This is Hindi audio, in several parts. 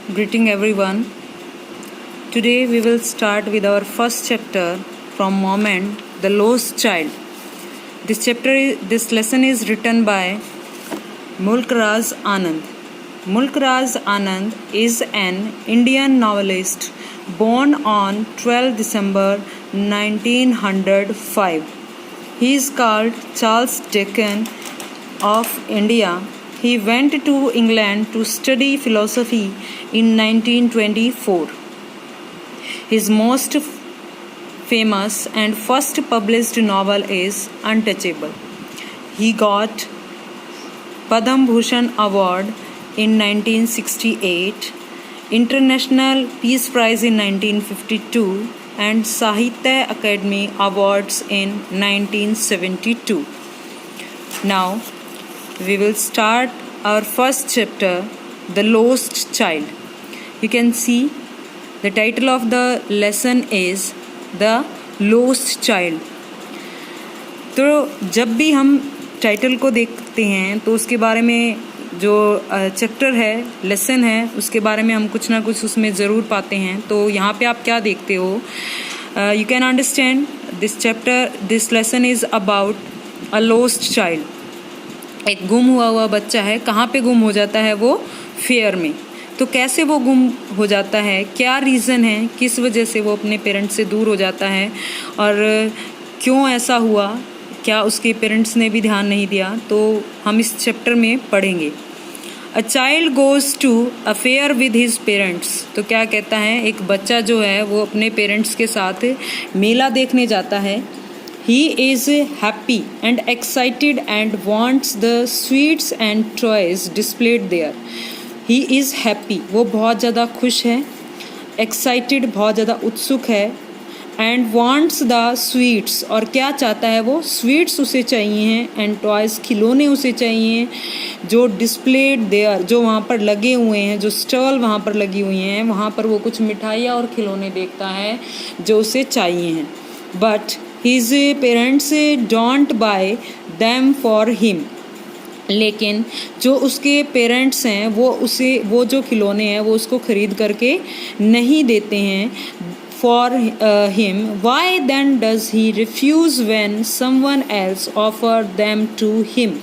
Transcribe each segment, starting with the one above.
Greeting everyone. Today we will start with our first chapter from Moment, The Lost Child. This lesson is written by Mulk Raz Anand. Mulk Raz Anand is an Indian novelist born on 12 December 1905. He is called Charles Dickens of India. He went to England to study philosophy in 1924. His most famous and first published novel is Untouchable. He got Padma Bhushan Award in 1968, International Peace Prize in 1952, and Sahitya Academy Awards in 1972. Now, we will start our first chapter, The Lost Child. You can see the title of the lesson is The Lost Child. तो जब भी हम टाइटल को देखते हैं तो उसके बारे में जो चैप्टर है, लेसन है, उसके बारे में हम कुछ ना कुछ उसमें ज़रूर पाते हैं. तो यहाँ पे आप क्या देखते हो? You can understand this lesson is about a lost child. एक गुम हुआ बच्चा है. कहाँ पे गुम हो जाता है? वो फेयर में. तो कैसे वो गुम हो जाता है, क्या रीज़न है, किस वजह से वो अपने पेरेंट्स से दूर हो जाता है और क्यों ऐसा हुआ, क्या उसके पेरेंट्स ने भी ध्यान नहीं दिया, तो हम इस चैप्टर में पढ़ेंगे. A child goes to a fair with his parents. तो क्या कहता है, एक बच्चा जो है वो अपने पेरेंट्स के साथ मेला देखने जाता है. He is happy and excited and wants the sweets and toys displayed there. He is happy, वो बहुत ज़्यादा खुश है. Excited, बहुत ज़्यादा उत्सुक है. And wants the sweets, और क्या चाहता है वो? Sweets उसे चाहिए हैं. And toys, खिलौने उसे चाहिए जो displayed there, जो वहाँ पर लगे हुए हैं, जो स्टॉल वहाँ पर लगी हुई हैं, वहाँ पर वो कुछ मिठाइयाँ और खिलौने देखता है जो उसे चाहिए हैं. But his parents don't buy them for him. लेकिन जो उसके पेरेंट्स हैं वो जो खिलौने हैं वो उसको ख़रीद करके नहीं देते हैं for him. Why then does he refuse when someone else offer them to him?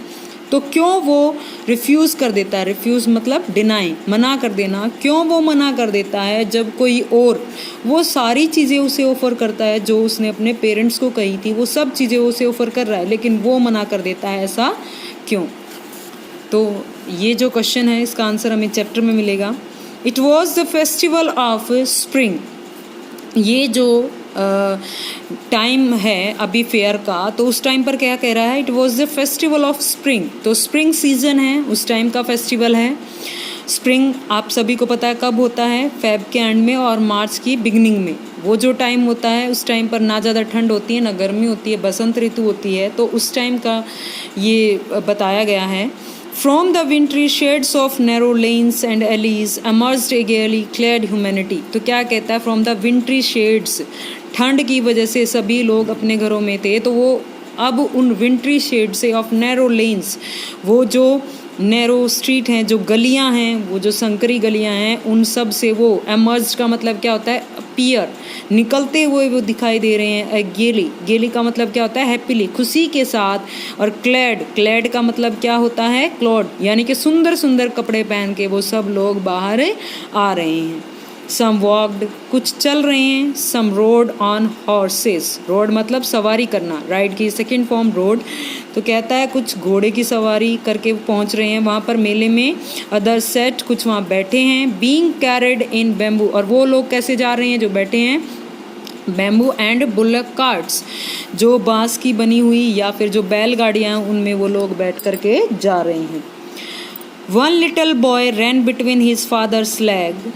तो क्यों वो रिफ्यूज़ कर देता है? रिफ्यूज़ मतलब डिनाई, मना कर देना. क्यों वो मना कर देता है जब कोई और वो सारी चीज़ें उसे ऑफ़र करता है जो उसने अपने पेरेंट्स को कही थी, वो सब चीज़ें उसे ऑफ़र कर रहा है, लेकिन वो मना कर देता है, ऐसा क्यों? तो ये जो क्वेश्चन है इसका आंसर हमें चैप्टर में मिलेगा. It was the festival of spring. ये जो टाइम है अभी फेयर का, तो उस टाइम पर क्या कह रहा है? It was the festival of spring. तो स्प्रिंग सीजन है, उस टाइम का फेस्टिवल है. स्प्रिंग आप सभी को पता है कब होता है? फेब के एंड में और मार्च की बिगनिंग में. वो जो टाइम होता है उस टाइम पर ना ज़्यादा ठंड होती है ना गर्मी होती है, बसंत ऋतु होती है. तो उस टाइम का ये बताया गया है. From the wintry shades of narrow lanes and alleys emerged a gaily clad humanity. तो क्या कहता है? From the wintry shades, ठंड की वजह से सभी लोग अपने घरों में थे, तो वो अब उन विंट्री शेड से ऑफ नैरो लेन्स, वो जो नैरो स्ट्रीट हैं, जो गलियां हैं, वो जो संकरी गलियां हैं, उन सब से वो एमर्ज का मतलब क्या होता है? अपीयर, निकलते हुए वो दिखाई दे रहे हैं. गेली, गेली का मतलब क्या होता है? हैप्पीली, खुशी के साथ. और क्लैड, क्लैड का मतलब क्या होता है? क्लॉड, यानी कि सुंदर सुंदर कपड़े पहन के वो सब लोग बाहर आ रहे हैं. सम वॉक्ड, कुछ चल रहे हैं. सम रोड ऑन हॉर्सेस, रोड मतलब सवारी करना, राइड की सेकेंड फॉर्म रोड. तो कहता है कुछ घोड़े की सवारी करके पहुंच रहे हैं वहाँ पर मेले में. अदर सेट, कुछ वहाँ बैठे हैं. बीइंग कैरिड इन बैम्बू, और वो लोग कैसे जा रहे हैं जो बैठे हैं? बैम्बू एंड बुलक कार्ट्स, जो बांस की बनी हुई या फिर जो बैलगाड़ियाँ हैं उनमें वो लोग बैठ करके जा रहे हैं. One little boy ran between his father's leg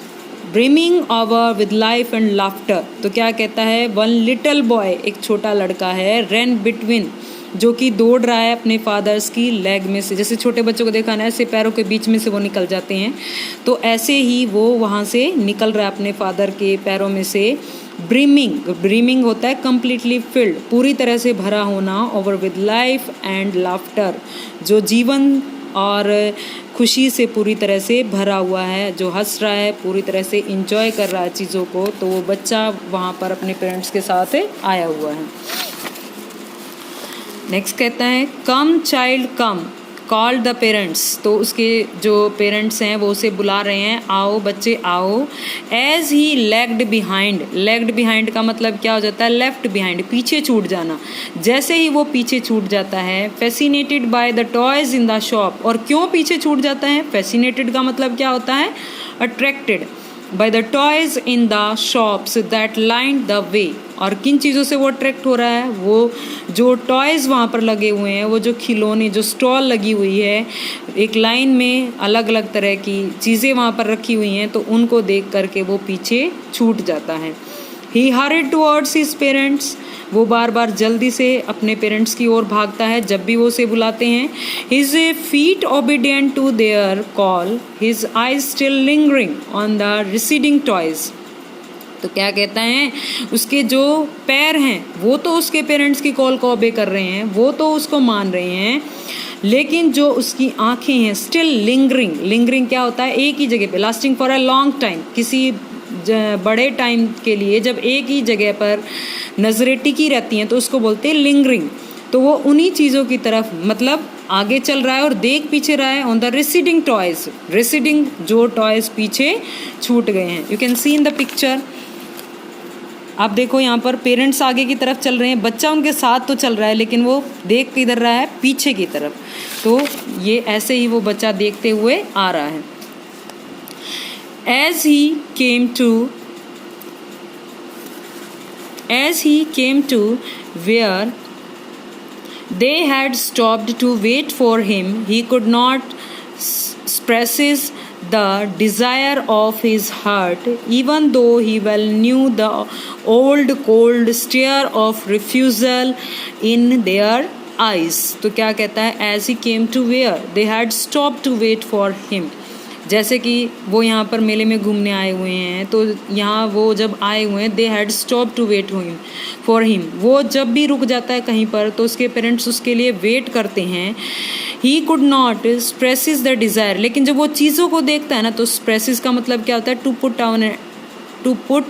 brimming over with life and laughter. तो क्या कहता है? वन लिटिल बॉय, एक छोटा लड़का है, रैन बिटवीन, जो कि दौड़ रहा है अपने फादर्स की लेग में से. जैसे छोटे बच्चों को देखा ना, ऐसे पैरों के बीच में से वो निकल जाते हैं, तो ऐसे ही वो वहाँ से निकल रहा है अपने फादर के पैरों में से. ब्रीमिंग, ब्रीमिंग होता है कम्प्लीटली फिल्ड, पूरी तरह से भरा होना. Over with life and laughter, जो जीवन और खुशी से पूरी तरह से भरा हुआ है, जो हंस रहा है, पूरी तरह से इंजॉय कर रहा है चीज़ों को। तो वो बच्चा वहाँ पर अपने पेरेंट्स के साथ आया हुआ है। नेक्स्ट कहता है come child come, call the parents. तो उसके जो पेरेंट्स हैं वो उसे बुला रहे हैं, आओ बच्चे आओ। As he lagged behind, lagged behind का मतलब क्या हो जाता है, लेफ्ट बिहाइंड, पीछे छूट जाना। जैसे ही वो पीछे छूट जाता है, fascinated by the toys in the shop. और क्यों पीछे छूट जाता है, फैसिनेटेड का मतलब क्या होता है, attracted by the toys in the shops that line the way. और किन चीज़ों से वो अट्रैक्ट हो रहा है, वो जो टॉयज़ वहाँ पर लगे हुए हैं, वो जो खिलौने, जो स्टॉल लगी हुई है, एक लाइन में अलग अलग तरह की चीज़ें वहाँ पर रखी हुई हैं, तो उनको देख करके वो पीछे छूट जाता है। ही हरिड टुवर्ड्स हिज पेरेंट्स, वो बार बार जल्दी से अपने पेरेंट्स की ओर भागता है जब भी वो उसे बुलाते हैं। His feet obedient to their call, his eyes still lingering on the receding toys. तो क्या कहता है, उसके जो पैर हैं वो तो उसके पेरेंट्स की कॉल को ओबे कर रहे हैं, वो तो उसको मान रहे हैं, लेकिन जो उसकी आंखें हैं स्टिल लिंगरिंग। लिंगरिंग क्या होता है, एक ही जगह पे, lasting for a long time, किसी बड़े टाइम के लिए जब एक ही जगह पर नज़रें टिकी रहती हैं तो उसको बोलते हैं लिंगरिंग। तो वो उन्हीं चीज़ों की तरफ मतलब आगे चल रहा है और देख पीछे रहा है on the receding toys, receding जो टॉयज पीछे छूट गए हैं। You can see in the picture. आप देखो यहाँ पर पेरेंट्स आगे की तरफ चल रहे हैं, बच्चा उनके साथ तो चल रहा है लेकिन वो देख किधर रहा है, पीछे की तरफ। तो ये ऐसे ही वो बच्चा देखते हुए आ रहा है। As he came to where they had stopped to wait for him, he could not suppress the desire of his heart, even though he well knew the old cold stare of refusal in their eyes. तो क्या कहता है, as he came to where they had stopped to wait for him, जैसे कि वो यहाँ पर मेले में घूमने आए हुए हैं, तो यहाँ वो जब आए हुए हैं, they had stop to wait for him, वो जब भी रुक जाता है कहीं पर तो उसके पेरेंट्स उसके लिए वेट करते हैं। He could not expresses the desire, लेकिन जब वो चीज़ों को देखता है ना, तो एक्सप्रेसिस का मतलब क्या होता है, टू पुट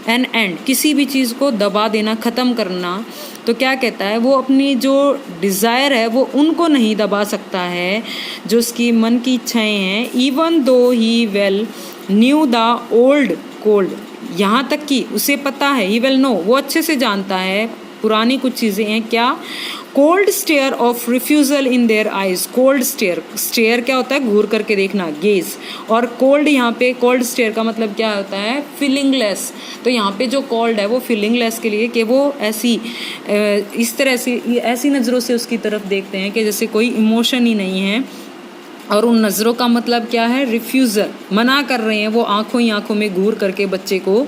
एन एंड, किसी भी चीज़ को दबा देना, ख़त्म करना। तो क्या कहता है, वो अपनी जो डिज़ायर है वो उनको नहीं दबा सकता है, जो उसकी मन की इच्छाएं हैं। Even though he well new the old cold, यहाँ तक कि उसे पता है, ही वेल नो, वो अच्छे से जानता है पुरानी कुछ चीज़ें हैं, क्या, cold stare of refusal in their eyes. Cold stare, stare क्या होता है, घूर करके देखना, गेज, और कोल्ड यहाँ पे कोल्ड स्टेयर का मतलब क्या होता है, फीलिंगलेस। तो यहाँ पे जो कोल्ड है वो फीलिंगलेस के लिए, कि वो ऐसी इस तरह से ऐसी नज़रों से उसकी तरफ देखते हैं कि जैसे कोई इमोशन ही नहीं है। और उन नज़रों का मतलब क्या है, रिफ्यूज़ल, मना कर रहे हैं वो आँखों ही आँखों में घूर करके बच्चे को,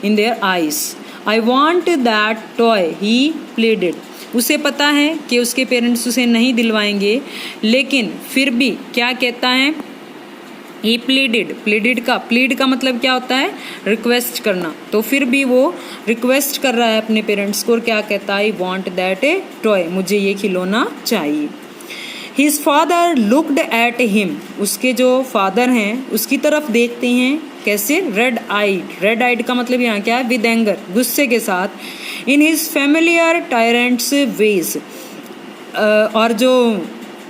इन their eyes. I want that toy ही प्लेडेड, उसे पता है कि उसके पेरेंट्स उसे नहीं दिलवाएंगे, लेकिन फिर भी क्या कहता है, ही प्लीडेड, प्लीड का मतलब क्या होता है, रिक्वेस्ट करना। तो फिर भी वो रिक्वेस्ट कर रहा है अपने पेरेंट्स को, और क्या कहता है, I want that A toy, मुझे ये खिलौना चाहिए। His father looked at him, उसके जो फादर हैं उसकी तरफ देखते हैं, कैसे, रेड आइड का मतलब यहाँ क्या है, विद एंगर, गुस्से के साथ। In his familiar tyrants ways, और जो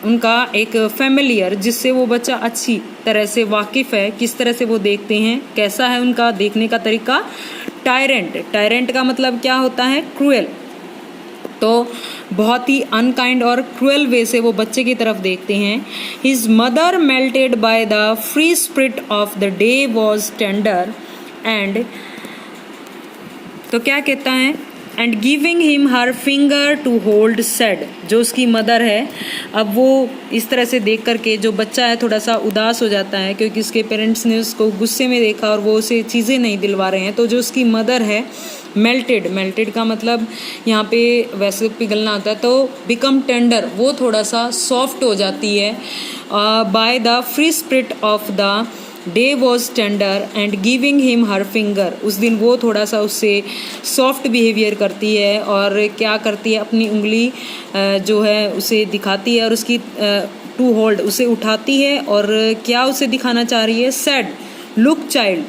उनका एक फेमिलियर, जिससे वो बच्चा अच्छी तरह से वाकिफ़ है, किस तरह से वो देखते हैं, कैसा है उनका देखने का तरीका। टायरेंट का मतलब क्या होता है, क्रूएल। तो बहुत ही अनकाइंड और क्रूएल वे से वो बच्चे की तरफ देखते हैं। His mother melted by the free spirit of the day was tender and, तो क्या कहता है, and giving him her finger to hold said, जो उसकी मदर है। अब वो इस तरह से देख करके जो बच्चा है थोड़ा सा उदास हो जाता है, क्योंकि उसके पेरेंट्स ने उसको गुस्से में देखा और वो उसे चीज़ें नहीं दिलवा रहे हैं। तो जो उसकी मदर है, मेल्टेड का मतलब यहाँ पे वैसे पिघलना होता है, तो बिकम टेंडर, वो थोड़ा सा सॉफ्ट हो जाती है। Bye the free spirit of the day was tender and giving him her finger, उस दिन वो थोड़ा सा उससे सॉफ्ट बिहेवियर करती है, और क्या करती है, अपनी उंगली जो है उसे दिखाती है और उसकी टू होल्ड, उसे उठाती है और क्या उसे दिखाना चाह रही है, said look child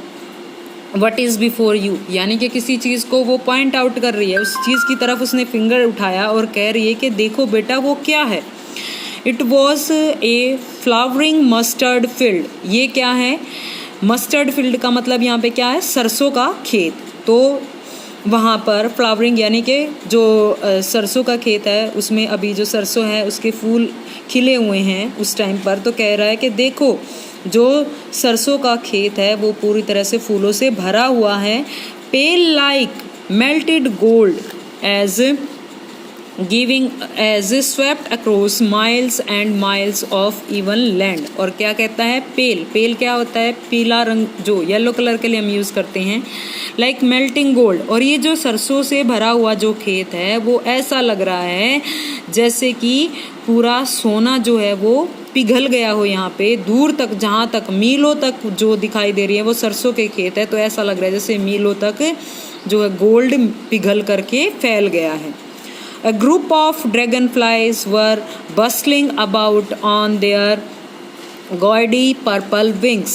what is before you, यानी कि किसी चीज़ को वो पॉइंट आउट कर रही है, उस चीज़ की तरफ उसने फिंगर उठाया और कह रही है कि देखो बेटा वो क्या है। It was a flowering mustard field, ये क्या है, मस्टर्ड फील्ड का मतलब यहाँ पे क्या है, सरसों का खेत। तो वहाँ पर फ्लावरिंग यानी कि जो सरसों का खेत है उसमें अभी जो सरसों है उसके फूल खिले हुए हैं उस टाइम पर। तो कह रहा है कि देखो जो सरसों का खेत है वो पूरी तरह से फूलों से भरा हुआ है। Pale like melted gold as giving as swept across miles and miles of even land. और क्या कहता है, पेल, पेल क्या होता है, पीला रंग जो येलो कलर के लिए हम यूज़ करते हैं, लाइक मेल्टिंग गोल्ड। और ये जो सरसों से भरा हुआ जो खेत है वो ऐसा लग रहा है जैसे कि पूरा सोना जो है वो पिघल गया हो, यहाँ पे दूर तक, जहाँ तक मीलों तक जो दिखाई दे रही है वो सरसों के खेत है। तो ऐसा लग रहा है जैसे मीलों तक जो है गोल्ड पिघल करके फैल गया है। A group of dragonflies were bustling about on their gaudy purple wings।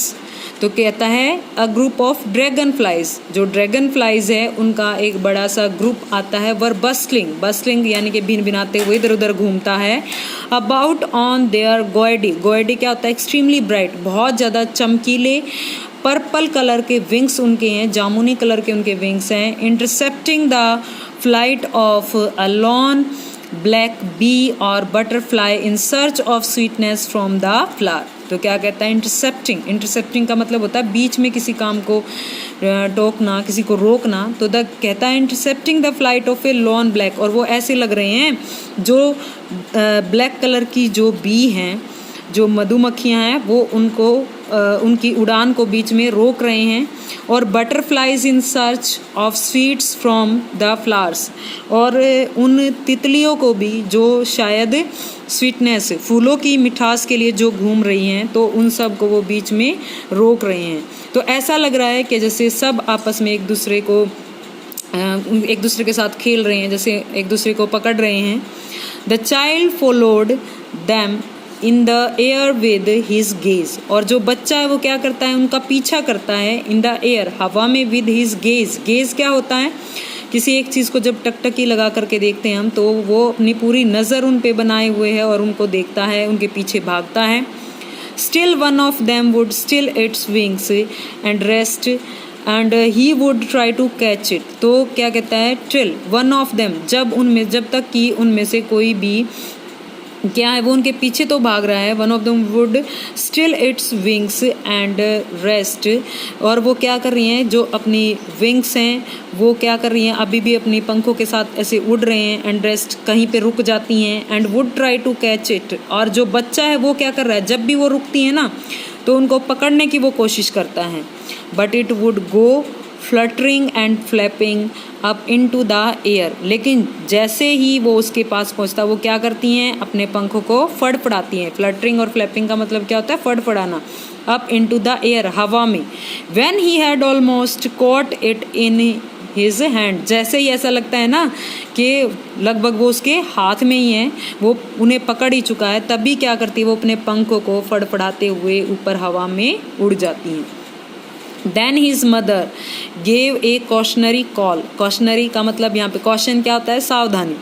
तो कहता है a group of dragon flies, जो ड्रैगन फ्लाइज है उनका एक बड़ा सा ग्रुप आता है। वर बस्टलिंग, बस्टलिंग यानी कि भिन भिनाते हुए इधर उधर घूमता है। अबाउट ऑन देयर गॉयडी, गॉयडी क्या होता है, एक्सट्रीमली ब्राइट, बहुत ज़्यादा चमकीले पर्पल कलर के विंग्स उनके हैं, जामुनी कलर के उनके विंग्स हैं। Intercepting the flight of a lawn black bee or butterfly in search of sweetness from the flower. तो क्या कहता है, इंटरसेप्टिंग, इंटरसेप्टिंग का मतलब होता है बीच में किसी काम को टोकना, किसी को रोकना। तो द कहता है intercepting the flight of A lawn black, और वो ऐसे लग रहे हैं जो ब्लैक कलर की जो बी हैं, जो मधुमक्खियाँ हैं वो उनको उनकी उड़ान को बीच में रोक रहे हैं। और butterflies in search of sweets from the flowers, और उन तितलियों को भी जो शायद स्वीटनेस, फूलों की मिठास के लिए जो घूम रही हैं, तो उन सब को वो बीच में रोक रहे हैं। तो ऐसा लग रहा है कि जैसे सब आपस में एक दूसरे के साथ खेल रहे हैं, जैसे एक दूसरे को पकड़ रहे हैं। The child followed them in the air with his gaze, और जो बच्चा है वो क्या करता है, उनका पीछा करता है। इन द एयर, हवा में, विद हिज गेज, गेज क्या होता है, किसी एक चीज़ को जब टकटकी लगा करके देखते हैं हम तो वो अपनी पूरी नज़र उन पे बनाए हुए है और उनको देखता है, उनके पीछे भागता है। Still one of them would still its wings and rest and he would try to catch it. तो क्या कहता है, टिल वन ऑफ देम, जब तक कि उनमें से कोई भी क्या है वो उनके पीछे तो भाग रहा है। One of them would still its wings and rest, और वो क्या कर रही हैं, जो अपनी विंग्स हैं वो क्या कर रही हैं, अभी भी अपनी पंखों के साथ ऐसे उड़ रहे हैं। एंड रेस्ट, कहीं पे रुक जाती हैं। And would try to catch it, और जो बच्चा है वो क्या कर रहा है, जब भी वो रुकती है ना तो उनको पकड़ने की वो कोशिश करता है। But it would go fluttering and flapping up into the air, लेकिन जैसे ही वो उसके पास पहुंचता वो क्या करती हैं, अपने पंखों को फड़फड़ाती हैं। फ्लटरिंग और फ्लैपिंग का मतलब क्या होता है, फड़फड़ाना। अप इनटू द एयर, हवा में। When he had almost caught it in his hand, जैसे ही ऐसा लगता है ना कि लगभग वो उसके हाथ में ही है, वो उन्हें पकड़ ही चुका है, तभी क्या करती है, वो अपने पंखों को फड़फड़ाते हुए ऊपर हवा में उड़ जाती हैं। Then his mother gave a cautionary call, cautionary का मतलब यहाँ पे caution क्या होता है, सावधानी,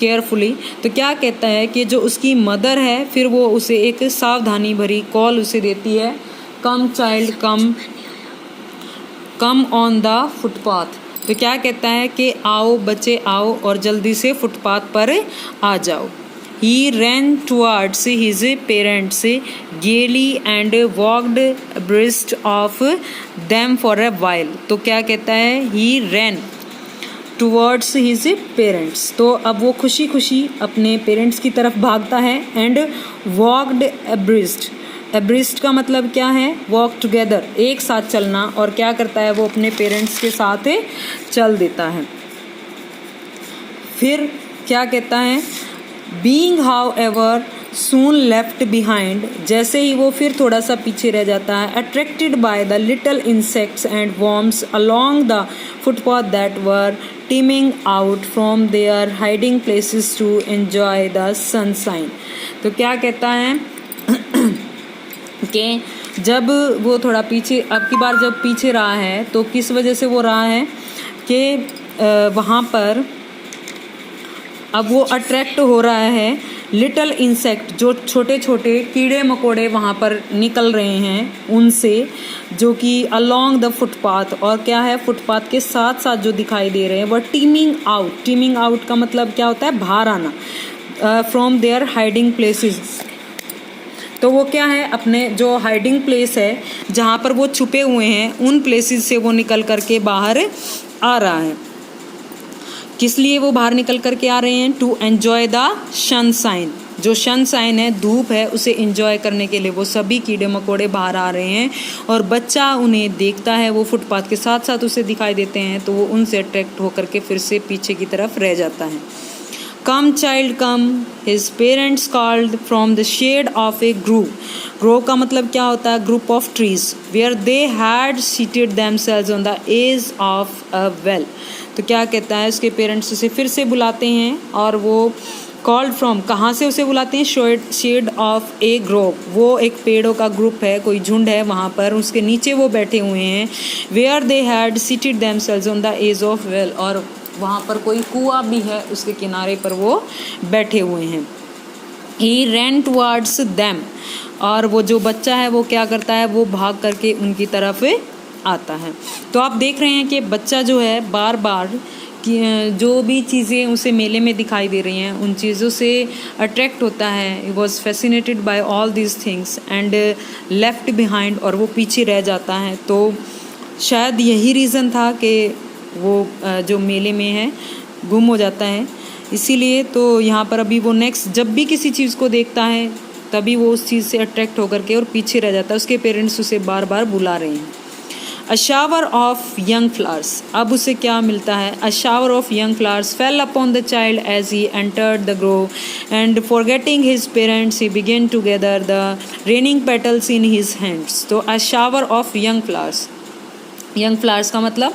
carefully। तो क्या कहता है कि जो उसकी मदर है फिर वो उसे एक सावधानी भरी कॉल उसे देती है, come child come on the footpath। तो क्या कहता है कि आओ बच्चे आओ और जल्दी से फुटपाथ पर आ जाओ। He ran towards his parents gaily and walked abreast of them for a while। तो क्या कहता है, he ran towards his parents, तो अब वो खुशी खुशी अपने पेरेंट्स की तरफ भागता है। and walked abreast, abreast का मतलब क्या है, walk together, एक साथ चलना। और क्या करता है, वो अपने पेरेंट्स के साथ चल देता है। फिर क्या कहता है, Being however soon left behind, जैसे ही वो फिर थोड़ा सा पीछे रह जाता है। Attracted by the little insects and worms along the footpath that were teeming out from their hiding places to enjoy the sunshine। तो क्या कहता है कि जब वो थोड़ा पीछे, अब की बार जब पीछे रहा है तो किस वजह से वो रहा है कि वहाँ पर अब वो अट्रैक्ट हो रहा है लिटल इंसेक्ट, जो छोटे छोटे कीड़े मकोड़े वहाँ पर निकल रहे हैं उनसे, जो कि अलोंग द फुटपाथ, और क्या है फुटपाथ के साथ साथ जो दिखाई दे रहे हैं वह टीमिंग आउट। टीमिंग आउट का मतलब क्या होता है, बाहर आना, फ्रॉम देयर हाइडिंग प्लेसेस। तो वो क्या है, अपने जो हाइडिंग प्लेस है जहाँ पर वो छुपे हुए हैं उन प्लेसेस से वो निकल करके बाहर आ रहा है। किस लिए वो बाहर निकल करके आ रहे हैं, टू एन्जॉय द सनशाइन। जो सनशाइन है, धूप है, उसे एंजॉय करने के लिए वो सभी कीड़े मकोड़े बाहर आ रहे हैं और बच्चा उन्हें देखता है, वो फुटपाथ के साथ साथ उसे दिखाई देते हैं तो वो उनसे अट्रैक्ट होकर के फिर से पीछे की तरफ रह जाता है। Come child come, his parents called from the shade of a grove. Grove का मतलब क्या होता है, group of trees, where they had seated themselves on the edge of a well. तो क्या कहता है, उसके पेरेंट्स उसे फिर से बुलाते हैं और वो कॉल्ड फ्रॉम, कहाँ से उसे बुलाते हैं, शेड ऑफ ए ग्रोव, वो एक पेड़ों का ग्रुप है, कोई झुंड है वहाँ पर, उसके नीचे वो बैठे हुए हैं। Where they had seated themselves on the edge of well, और वहाँ पर कोई कुआं भी है, उसके किनारे पर वो बैठे हुए हैं। ही रैन टुवर्ड्स देम, और वो जो बच्चा है वो क्या करता है, वो भाग करके उनकी तरफ आता है। तो आप देख रहे हैं कि बच्चा जो है बार बार जो भी चीज़ें उसे मेले में दिखाई दे रही हैं उन चीज़ों से अट्रैक्ट होता है। He was fascinated by all these things and left behind, और वो पीछे रह जाता है। तो शायद यही रीज़न था कि वो जो मेले में है गुम हो जाता है। इसीलिए तो यहाँ पर अभी वो नेक्स्ट जब भी किसी चीज़ को देखता है तभी वो उस चीज़ से अट्रैक्ट होकर के और पीछे रह जाता है। उसके पेरेंट्स उसे बार बार बुला रहे हैं। A shower of young flowers, अब उसे क्या मिलता है, a shower of young flowers fell upon the child as he entered the grove and forgetting his parents he began to gather the raining petals in his hands. तो a shower of young flowers, young flowers का मतलब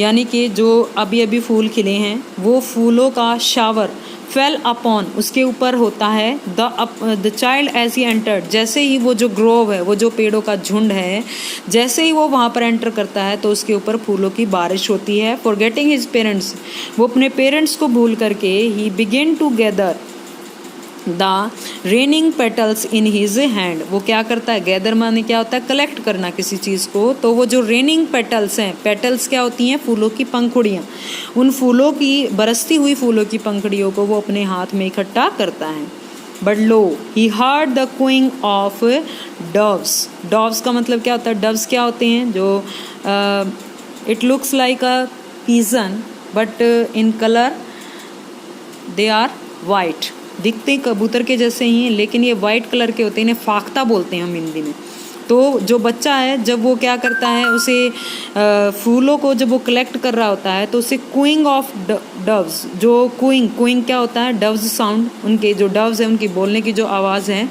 यानी कि जो अभी अभी फूल खिले हैं वो फूलों का शावर, फेल अपॉन उसके ऊपर होता है, the child as he entered, जैसे ही वो जो ग्रोव है, वो जो पेड़ों का झुंड है, जैसे ही वो वहाँ पर एंटर करता है तो उसके ऊपर फूलों की बारिश होती है। फॉरगेटिंग हिज पेरेंट्स, वो अपने पेरेंट्स को भूल करके, he begin to gather the raining petals in his hand, वो क्या करता है, गैदर माने क्या होता है, कलेक्ट करना किसी चीज़ को। तो वो जो रेनिंग पेटल्स हैं, पेटल्स क्या होती हैं, फूलों की पंखुड़ियाँ, उन फूलों की, बरसती हुई फूलों की पंखुड़ियों को वो अपने हाथ में इकट्ठा करता है। But low he heard the Qing of doves, doves का मतलब क्या होता है, डव्स क्या होते हैं, जो it looks like a pigeon but in colour they are white, दिखते कबूतर के जैसे ही हैं लेकिन ये वाइट कलर के होते हैं, इन्हें फाख्ता बोलते हैं हम हिंदी में। तो जो बच्चा है जब वो क्या करता है, उसे फूलों को जब वो कलेक्ट कर रहा होता है तो उसे क्विंग ऑफ डव्स, जो क्विंग क्या होता है, डव्स साउंड, उनके जो डव्स हैं उनकी बोलने की जो आवाज़ है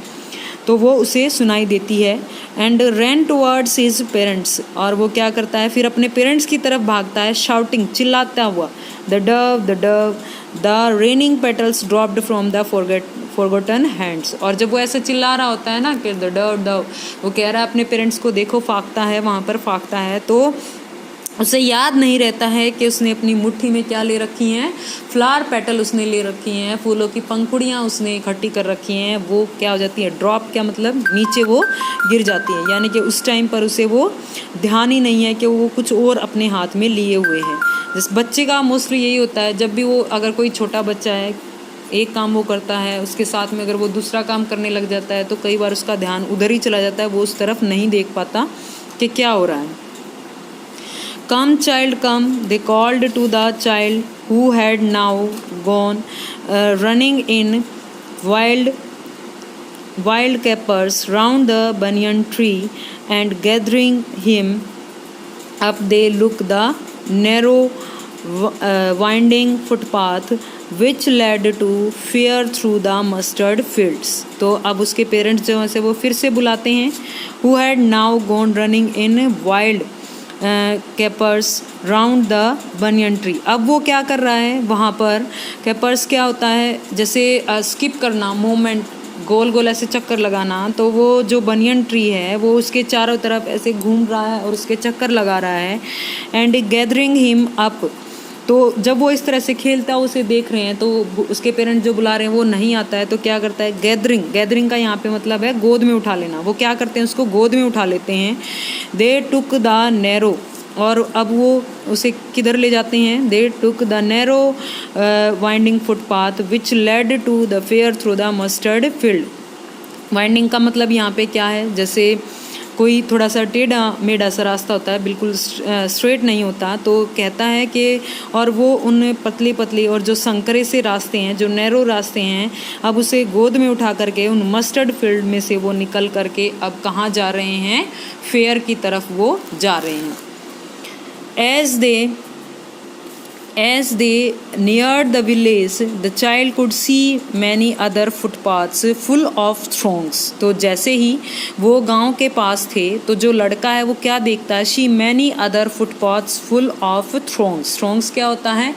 तो वो उसे सुनाई देती है। And ran towards his parents, और वो क्या करता है, फिर अपने पेरेंट्स की तरफ भागता है, शाउटिंग, चिल्लाता हुआ, the Dove the raining petals dropped from the forgotten hands. और जब वो ऐसा चिल्ला रहा होता है ना कि द डव, वो कह रहा है अपने पेरेंट्स को, देखो फाख्ता है, वहाँ पर फाख्ता है, तो उसे याद नहीं रहता है कि उसने अपनी मुट्ठी में क्या ले रखी हैं, फ्लावर पेटल उसने ले रखी हैं, फूलों की पंखुड़ियाँ उसने इकट्ठी कर रखी हैं। वो क्या हो जाती है, ड्रॉप, क्या मतलब नीचे वो गिर जाती है, यानी कि उस टाइम पर उसे वो ध्यान ही नहीं है कि वो कुछ और अपने हाथ में लिए हुए हैं। जिस बच्चे का मोस्टली यही होता है, जब भी वो, अगर कोई छोटा बच्चा है, एक काम वो करता है, उसके साथ में अगर वो दूसरा काम करने लग जाता है तो कई बार उसका ध्यान उधर ही चला जाता है, वो उस तरफ नहीं देख पाता कि क्या हो रहा है। Come child come, they called to the child who had now gone running in wild capers round the banyan tree and gathering him up they look the narrow winding footpath which led to fear through the mustard fields। तो अब उसके पेरेंट्स जो हैं वो फिर से बुलाते हैं, who had now gone running in wild capers round the banyan tree. अब वो क्या कर रहा है वहाँ पर, कैपर्स क्या होता है, जैसे स्किप करना, मूवमेंट, गोल गोल ऐसे चक्कर लगाना, तो वो जो बनियन ट्री है वो उसके चारों तरफ ऐसे घूम रहा है और उसके चक्कर लगा रहा है। एंड गैदरिंग हिम अप, तो जब वो इस तरह से खेलता है उसे देख रहे हैं तो उसके पेरेंट्स जो बुला रहे हैं वो नहीं आता है, तो क्या करता है, गैदरिंग का यहाँ पे मतलब है गोद में उठा लेना। वो क्या करते हैं, उसको गोद में उठा लेते हैं। दे टुक द नैरो, और अब वो उसे किधर ले जाते हैं, they took the narrow winding footpath which led to the fair through the mustard field. Winding का मतलब यहाँ पे क्या है, जैसे कोई थोड़ा सा टेढ़ा मेढ़ा सा रास्ता होता है, बिल्कुल स्ट्रेट नहीं होता, तो कहता है कि और वो उन पतली पतली और जो संकरे से रास्ते हैं, जो नैरो रास्ते हैं, अब उसे गोद में उठा करके उन मस्टर्ड फील्ड में से वो निकल करके अब कहाँ जा रहे हैं, फेयर की तरफ वो जा रहे हैं। As they neared the village, the child could see many other footpaths full of throngs. तो जैसे ही वो गांव के पास थे तो जो लड़का है वो क्या देखता है, she many other footpaths full of throngs. throngs क्या होता है,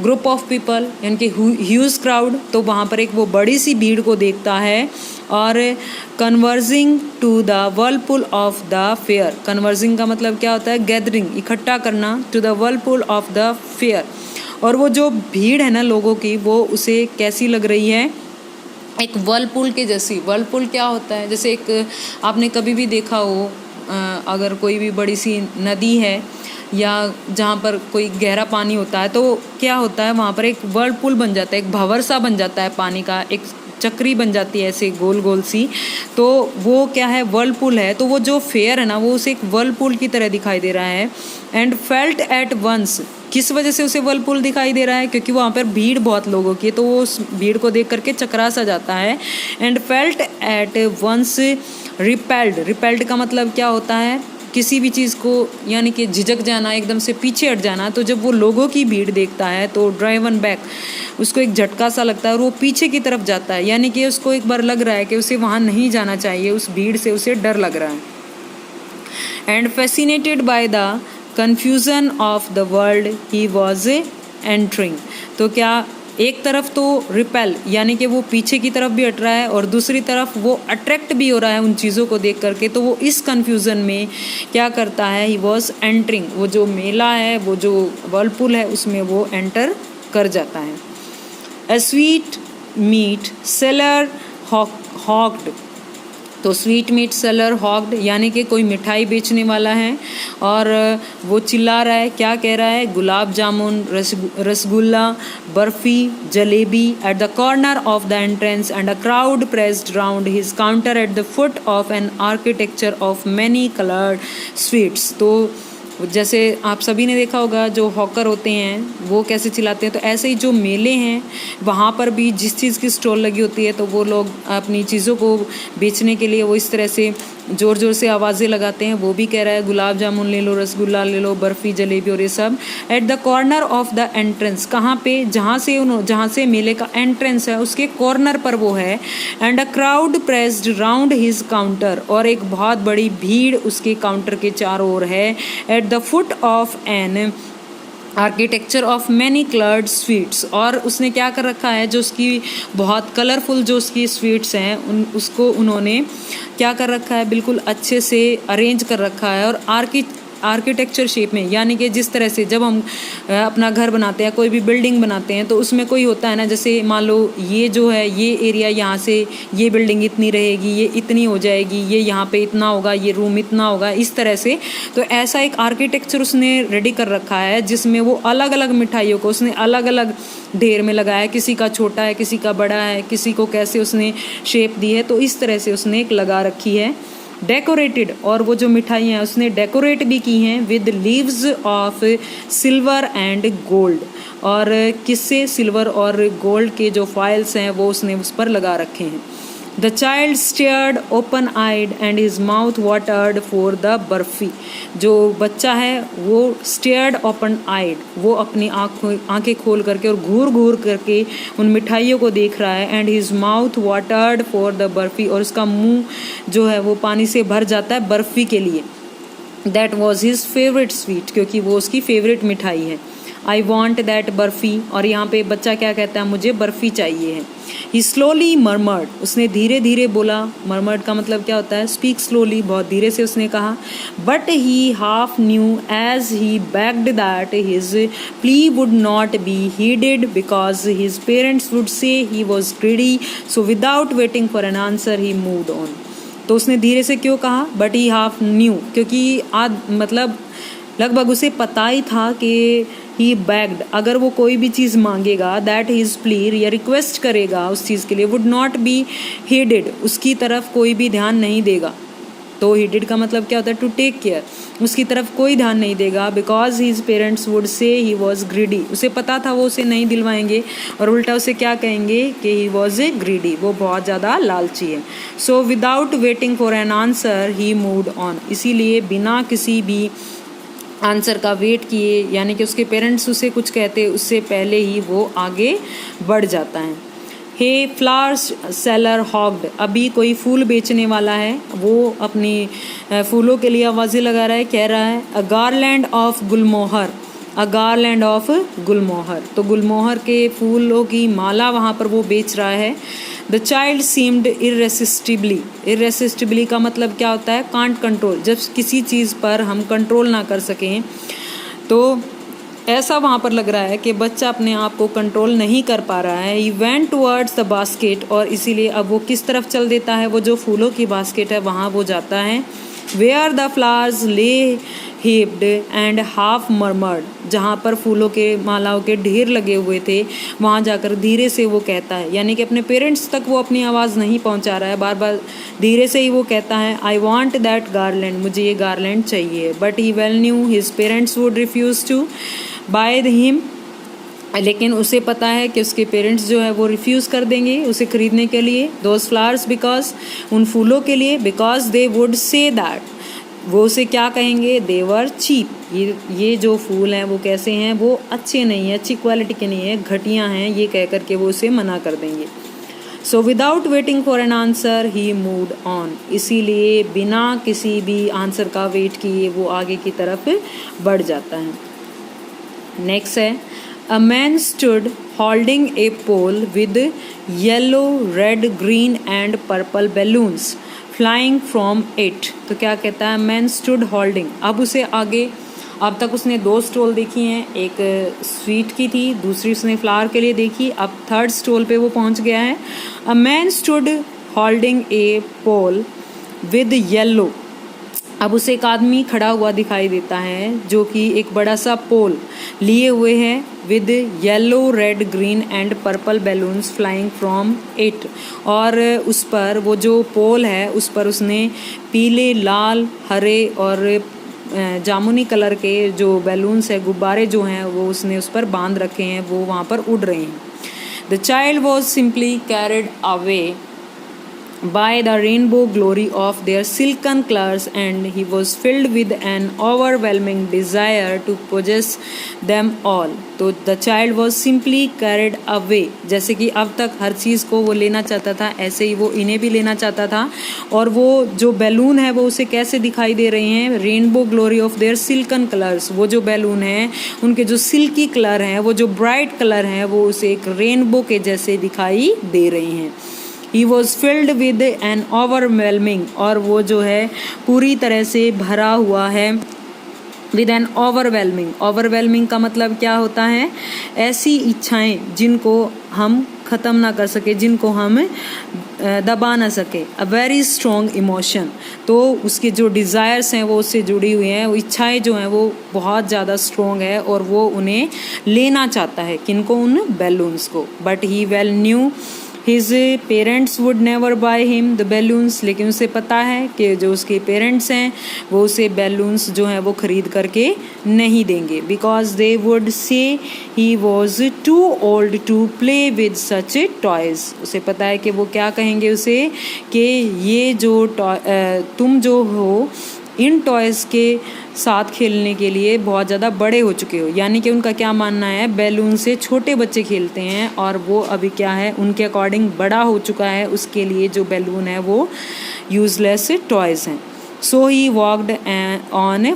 ग्रुप ऑफ पीपल, यानी कि ह्यूज क्राउड। तो वहाँ पर एक वो बड़ी सी भीड़ को देखता है। और converging to the whirlpool of the fair, converging का मतलब क्या होता है, गैदरिंग, इकट्ठा करना, to the whirlpool of the fair. और वो जो भीड़ है ना लोगों की, वो उसे कैसी लग रही है, एक वर्लपुल के जैसी। वर्लपुल क्या होता है, जैसे एक आपने कभी भी देखा हो, अगर कोई भी बड़ी सी नदी है या जहाँ पर कोई गहरा पानी होता है तो क्या होता है, वहाँ पर एक वर्लपुल बन जाता है, एक भंवर सा बन जाता है पानी का, एक चक्री बन जाती है ऐसे गोल गोल सी, तो वो क्या है, वर्लपुल है। तो वो जो फेयर है ना वो उसे एक वर्लपुल की तरह दिखाई दे रहा है। एंड फेल्ट एट वंस, किस वजह से उसे वर्लपुल दिखाई दे रहा है, क्योंकि वहाँ पर भीड़ बहुत लोगों की है, तो वो उस भीड़ को देख करके चकरा सा जाता है। And felt at once repelled का मतलब क्या होता है, किसी भी चीज़ को यानी कि झिझक जाना, एकदम से पीछे हट जाना। तो जब वो लोगों की भीड़ देखता है तो ड्राइवन बैक, उसको एक झटका सा लगता है और वो पीछे की तरफ जाता है, यानी कि उसको एक बार लग रहा है कि उसे वहाँ नहीं जाना चाहिए, उस भीड़ से उसे डर लग रहा है। And fascinated by the confusion of the world he was entering, तो क्या एक तरफ तो रिपेल यानी कि वो पीछे की तरफ भी हट रहा है और दूसरी तरफ वो अट्रैक्ट भी हो रहा है उन चीज़ों को देख करके, तो वो इस कन्फ्यूज़न में क्या करता है, ही वॉज एंटरिंग, वो जो मेला है, वो जो वर्लपुल है उसमें वो एंटर कर जाता है। अ स्वीट मीट सेलर हॉक्ड, तो स्वीट मीट सेलर हॉक्ड यानी कि कोई मिठाई बेचने वाला है और वो चिल्ला रहा है, क्या कह रहा है, gulab jamun, rasgulla, barfi, jalebi at the corner of the entrance and a crowd pressed round his counter at the foot of an architecture of many coloured sweets. तो जैसे आप सभी ने देखा होगा जो हॉकर होते हैं वो कैसे चिल्लाते हैं, तो ऐसे ही जो मेले हैं वहाँ पर भी जिस चीज़ की स्टॉल लगी होती है तो वो लोग अपनी चीज़ों को बेचने के लिए वो इस तरह से ज़ोर ज़ोर से आवाज़ें लगाते हैं। वो भी कह रहा है गुलाब जामुन ले लो, रसगुल्ला ले लो, बर्फ़ी, जलेबी और ये सब। Eight the corner of the entrance, कहाँ पे, जहाँ से मेले का एंट्रेंस है उसके कॉर्नर पर वो है। And a crowd pressed round his counter, और एक बहुत बड़ी भीड़ उसके काउंटर के चारों ओर है। Eight the foot of an architecture of many coloured sweets, और उसने क्या कर रखा है, जो उसकी बहुत कलरफुल जो उसकी स्वीट्स हैं उसको उन्होंने क्या कर रखा है, बिल्कुल अच्छे से अरेंज कर रखा है। और आर्किटेक्चर शेप में, यानी कि जिस तरह से जब हम अपना घर बनाते हैं, कोई भी बिल्डिंग बनाते हैं, तो उसमें कोई होता है ना, जैसे मान लो ये जो है ये एरिया, यहाँ से ये बिल्डिंग इतनी रहेगी, ये इतनी हो जाएगी, ये यहाँ पे इतना होगा, ये रूम इतना होगा, इस तरह से। तो ऐसा एक आर्किटेक्चर उसने रेडी कर रखा है जिसमें वो अलग अलग मिठाइयों को उसने अलग अलग ढेर में लगाया, किसी का छोटा है, किसी का बड़ा है, किसी को कैसे उसने शेप दी है, तो इस तरह से उसने एक लगा रखी है। डेकोरेटेड, और वो जो मिठाइयाँ हैं उसने डेकोरेट भी की हैं with leaves of silver and gold, और किससे, सिल्वर और गोल्ड के जो फाइल्स हैं वो उसने उस पर लगा रखे हैं। The child stared open eyed and his mouth watered for the barfi, जो बच्चा है वो स्टेयर्ड ओपन आइड, वो अपनी आंखें खोल करके और घूर घूर करके उन मिठाइयों को देख रहा है। And his mouth watered for the barfi, और उसका मुंह जो है वो पानी से भर जाता है बर्फ़ी के लिए। That was his favourite sweet, क्योंकि वो उसकी फेवरेट मिठाई है। आई वॉन्ट दैट बर्फ़ी, और यहाँ पे बच्चा क्या कहता है, मुझे बर्फ़ी चाहिए है। ही स्लोली मर्मर्ड, उसने धीरे धीरे बोला। मर्मर्ड का मतलब क्या होता है, स्पीक स्लोली, बहुत धीरे से उसने कहा। But he half knew as he begged that his plea would not be heeded because his parents would say he was greedy, so without waiting for an answer he moved on. तो उसने धीरे से क्यों कहा, बट ही हाफ न्यू, क्योंकि मतलब लगभग उसे पता ही था कि ही बैग्ड, अगर वो कोई भी चीज़ मांगेगा, दैट हिज प्लीर या रिक्वेस्ट करेगा उस चीज़ के लिए, वुड नॉट बी हेडेड, उसकी तरफ कोई भी ध्यान नहीं देगा। तो हेडेड का मतलब क्या होता है, टू टेक केयर, उसकी तरफ कोई ध्यान नहीं देगा। Because his parents would say he was greedy, उसे पता था वो उसे नहीं दिलवाएंगे, और उल्टा उसे क्या कहेंगे कि ही वॉज ग्रीडी, वो बहुत ज़्यादा लालची है। सो without waiting for an answer he moved on, इसीलिए बिना किसी भी आंसर का वेट किए, यानी कि उसके पेरेंट्स उसे कुछ कहते उससे पहले ही वो आगे बढ़ जाता है। हे फ्लावर्स सेलर हॉग्ड, अभी कोई फूल बेचने वाला है, वो अपनी फूलों के लिए आवाज़ें लगा रहा है, कह रहा है a garland of gulmohar, a garland of gulmohar, तो गुलमोहर के फूलों की माला वहाँ पर वो बेच रहा है। द चाइल्ड सीम्ड इरेसिस्टिबली, इरेसिस्टिबली का मतलब क्या होता है, कांट कंट्रोल, जब किसी चीज़ पर हम कंट्रोल ना कर सकें, तो ऐसा वहाँ पर लग रहा है कि बच्चा अपने आप को कंट्रोल नहीं कर पा रहा है। He went towards the basket, और इसीलिए अब वो किस तरफ चल देता है, वो जो फूलों की बास्केट है वहाँ वो जाता है। वेयर द फ्लावर्स ले heaped एंड हाफ मर्मर्ड, जहाँ पर फूलों के मालाओं के ढेर लगे हुए थे, वहाँ जाकर धीरे से वो कहता है, यानी कि अपने पेरेंट्स तक वो अपनी आवाज़ नहीं पहुँचा रहा है, बार बार धीरे से ही वो कहता है आई वॉन्ट दैट गारलैंड, मुझे ये गारलैंड चाहिए। But he well knew his parents would refuse to buy him, लेकिन उसे पता है कि उसके पेरेंट्स जो है वो रिफ्यूज़ कर देंगे उसे ख़रीदने के लिए, दोज फ्लावर्स, बिकॉज उन फूलों के लिए, because they would say that, वो उसे क्या कहेंगे, देवर चीप, ये जो फूल हैं वो कैसे हैं, वो अच्छे नहीं हैं, अच्छी क्वालिटी के नहीं है, घटिया हैं, ये कह कर के वो उसे मना कर देंगे। सो without waiting for an answer he moved on, इसीलिए बिना किसी भी आंसर का वेट किए वो आगे की तरफ बढ़ जाता है। नेक्स्ट है a man stood holding a pole with yellow, red, green and purple balloons flying from it, तो क्या कहता है, मैन स्टूड होल्डिंग, अब उसे आगे, अब तक उसने 2 स्टॉल देखी हैं, एक स्वीट की थी, दूसरी उसने फ्लावर के लिए देखी, अब 3rd स्टॉल पे वो पहुंच गया है। A man stood holding a pole with yellow, अब उसे एक आदमी खड़ा हुआ दिखाई देता है जो कि एक बड़ा सा पोल लिए हुए है with yellow, red, green and purple balloons flying from it, और उस पर वो जो पोल है उस पर उसने पीले, लाल, हरे और जामुनी कलर के जो बैलून्स है, गुब्बारे जो हैं वो उसने उस पर बांध रखे हैं, वो वहाँ पर उड़ रहे हैं। The child was simply carried away by the rainbow glory of their silken colors, and he was filled with an overwhelming desire to possess them all. तो the child was simply carried away, जैसे कि अब तक हर चीज़ को वो लेना चाहता था, ऐसे ही वो इन्हें भी लेना चाहता था। और वो जो बैलून है वो उसे कैसे दिखाई दे रहे हैं, rainbow glory of their silken colours, वो जो बैलून हैं उनके जो सिल्की कलर हैं, वो जो ब्राइट कलर हैं, वो उसे एक रेनबो के जैसे दिखाई दे रहे हैं। He was filled with an overwhelming, और वो जो है पूरी तरह से भरा हुआ है विद एन ओवरवेलमिंग का मतलब क्या होता है, ऐसी इच्छाएं जिनको हम ख़त्म ना कर सके, जिनको हम दबा ना सके। अ वेरी स्ट्रॉन्ग इमोशन, तो उसके जो डिज़ायर्स हैं वो उससे जुड़ी हुई हैं, वो इच्छाएं जो हैं वो बहुत ज़्यादा स्ट्रॉन्ग है और वो उन्हें लेना चाहता है, किनको, उन बैलून्स को। But he well knew his parents would never by him the balloons, लेकिन उसे पता है कि जो उसके पेरेंट्स हैं वो उसे बैलून्स जो हैं वो ख़रीद करके नहीं देंगे, because they would say he was too old to play with such toys. उसे पता है कि वो क्या कहेंगे उसे, कि ये जो तुम जो हो इन टॉयज़ के साथ खेलने के लिए बहुत ज़्यादा बड़े हो चुके हो, यानी कि उनका क्या मानना है, बैलून से छोटे बच्चे खेलते हैं और वो अभी क्या है, उनके अकॉर्डिंग बड़ा हो चुका है, उसके लिए जो बैलून है वो यूजलेस टॉयज़ हैं। सो ही वॉक्ड ऑन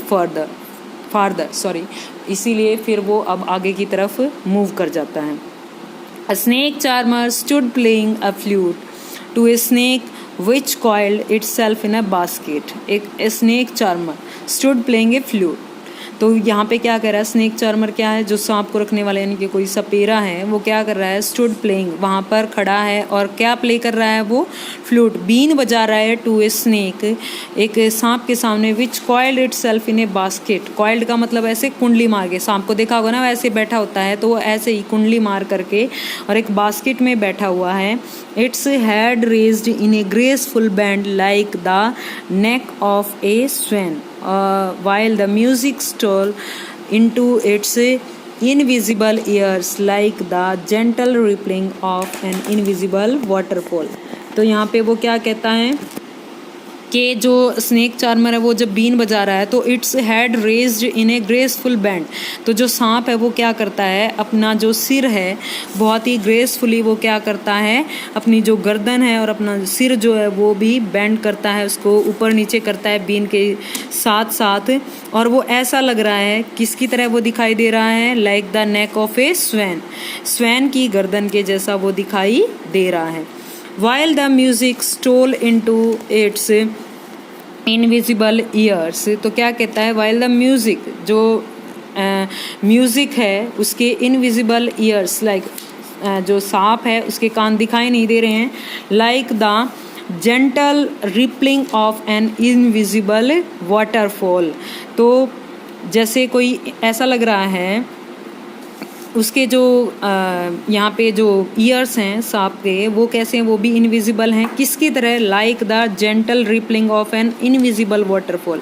फार्दर सॉरी, इसीलिए फिर वो अब आगे की तरफ मूव कर जाता है। A snake charmer stood playing a flute to a snake which coiled itself in a basket. एक snake charmer stood playing a flute, तो यहाँ पे क्या कर रहा है, स्नेक चार्मर क्या है, जो सांप को रखने वाला यानी कि कोई सपेरा है, वो क्या कर रहा है, स्टूड प्लेइंग, वहाँ पर खड़ा है और क्या प्ले कर रहा है, वो फ्लूट, बीन बजा रहा है टू ए स्नेक, एक सांप के सामने, which coiled itself in a basket. Coiled का मतलब ऐसे कुंडली मार के, सांप को देखा होगा ना वैसे बैठा होता है, तो वो ऐसे ही कुंडली मार करके और एक बास्केट में बैठा हुआ है। Its head raised in A graceful band like the neck of A Sven while the music stole into its invisible ears like the gentle rippling of an invisible waterfall। तो यहाँ पे वो क्या कहता है कि जो स्नेक चार्मर है वो जब बीन बजा रहा है तो its head raised in A graceful band, तो जो सांप है वो क्या करता है, अपना जो सिर है बहुत ही ग्रेसफुली वो क्या करता है, अपनी जो गर्दन है और अपना सिर जो है वो भी बेंड करता है, उसको ऊपर नीचे करता है बीन के साथ साथ, और वो ऐसा लग रहा है, किसकी तरह वो दिखाई दे रहा है, like the neck of A swan, swan की गर्दन के जैसा वो दिखाई दे रहा है। While the music stole into its invisible ears, तो क्या कहता है, while the music, जो म्यूज़िक है उसके इनविजिबल ईयर्स, लाइक जो सांप है उसके कान दिखाई नहीं दे रहे हैं, like the gentle rippling of an invisible waterfall, तो जैसे कोई ऐसा लग रहा है उसके जो यहाँ पे जो ईयर्स हैं सांप के वो कैसे हैं, वो भी इनविजिबल हैं, किसकी तरह, like the gentle rippling of an invisible waterfall,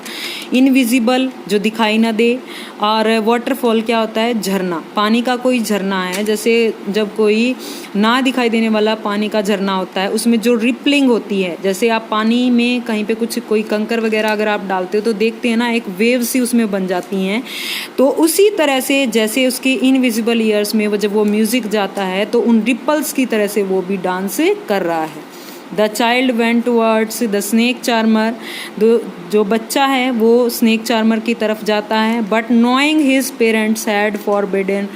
invisible जो दिखाई ना दे, और वाटरफॉल क्या होता है, झरना, पानी का कोई झरना है, जैसे जब कोई ना दिखाई देने वाला पानी का झरना होता है उसमें जो रिपलिंग होती है, जैसे आप पानी में कहीं पे कुछ कोई कंकर वगैरह अगर आप डालते हो तो देखते हैं ना एक वेव सी उसमें बन जाती हैं, तो उसी तरह से जैसे उसके इनविजिबल ईयर्स में वो जब वो म्यूज़िक जाता है तो उन रिपल्स की तरह से वो भी डांस कर रहा है। The child went towards the snake charmer, जो बच्चा है वो स्नेक चार्मर की तरफ जाता है, but knowing his parents had forbidden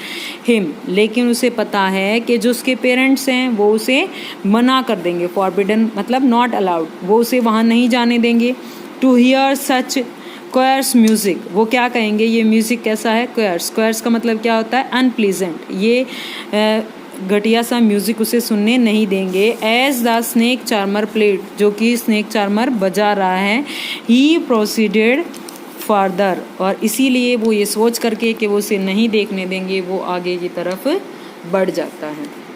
him, लेकिन उसे पता है कि जो उसके पेरेंट्स हैं वो उसे मना कर देंगे, फॉरबिडन मतलब नॉट अलाउड, वो उसे वहाँ नहीं जाने देंगे, टू हियर सच क्वेयर्स म्यूज़िक, वो क्या कहेंगे, ये म्यूज़िक कैसा है, क्वेयर्स, क्वेयर्स का मतलब क्या होता है, अनप्लीजेंट, ये घटिया सा म्यूज़िक उसे सुनने नहीं देंगे। As the snake charmer played, जो कि स्नेक चार्मर बजा रहा है, ही प्रोसीडेड फार्दर, और इसीलिए वो ये सोच करके कि वो उसे नहीं देखने देंगे वो आगे की तरफ बढ़ जाता है।